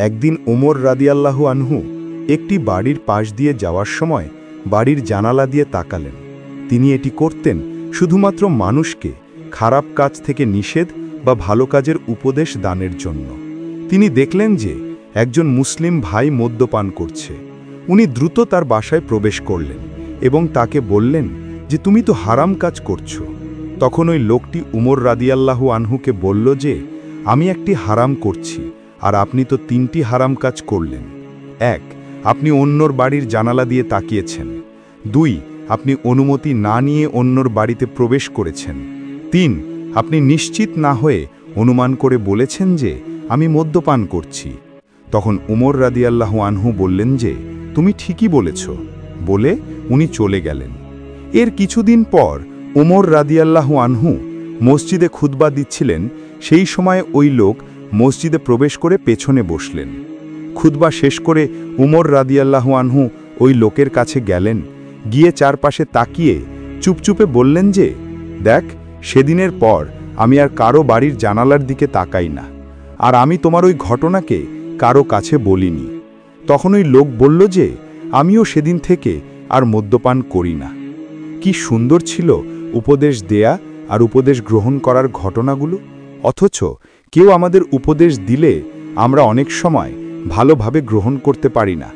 একদিন ওমর রাদিয়াল্লাহু আনহু একটি বাড়ির পাশ দিয়ে যাওয়ার সময় বাড়ির জানালা দিয়ে তাকালেন। তিনি এটি করতেন শুধুমাত্র মানুষকে খারাপ কাজ থেকে নিষেধ বা ভালো কাজের উপদেশ দানের জন্য। তিনি দেখলেন যে একজন মুসলিম ভাই মদ্যপান করছে। উনি দ্রুত তার বাসায় প্রবেশ করলেন এবং তাকে বললেন যে তুমি তো হারাম কাজ করছো। তখন ওই লোকটি উমর রাদিয়াল্লাহু আনহুকে বলল যে আমি একটি হারাম করছি, আর আপনি তো 3টি হারাম কাজ করলেন। 1, আপনি অন্যর বাড়ির জানালা দিয়ে তাকিয়েছেন। 2, আপনি অনুমতি না নিয়ে অন্যর বাড়িতে প্রবেশ করেছেন। 3, আপনি নিশ্চিত না হয়ে অনুমান করে বলেছেন যে আমি মদ্যপান করছি। তখন উমর রাদিয়াল্লাহু আনহু বললেন যে তুমি ঠিকই বলেছ, বলে উনি চলে গেলেন। এর কিছুদিন পর উমর রাদিয়াল্লাহু আনহু মসজিদে খুতবা দিচ্ছিলেন। সেই সময় ওই লোক মসজিদে প্রবেশ করে পেছনে বসলেন। খুতবা শেষ করে উমর রাদিয়াল্লাহু আনহু ওই লোকের কাছে গেলেন। গিয়ে চারপাশে তাকিয়ে চুপচুপে বললেন যে দেখ, সেদিনের পর আমি আর কারো বাড়ির জানালার দিকে তাকাই না, আর আমি তোমার ওই ঘটনাকে কারো কাছে বলিনি। তখন ওই লোক বলল যে আমিও সেদিন থেকে আর মদ্যপান করি না। কি সুন্দর ছিল উপদেশ দেয়া আর উপদেশ গ্রহণ করার ঘটনাগুলো। অথচ কেউ আমাদের উপদেশ দিলে আমরা অনেক সময় ভালোভাবে গ্রহণ করতে পারি না।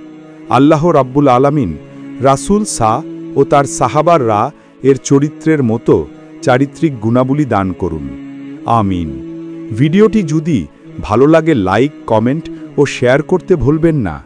আল্লাহ রাব্বুল আলামিন রাসূল ও তার সাহাবাররা এর চরিত্রের মতো চারিত্রিক গুণাবলী দান করুন। আমিন। ভিডিওটি যদি ভালো লাগে লাইক, কমেন্ট ও শেয়ার করতে ভুলবেন না।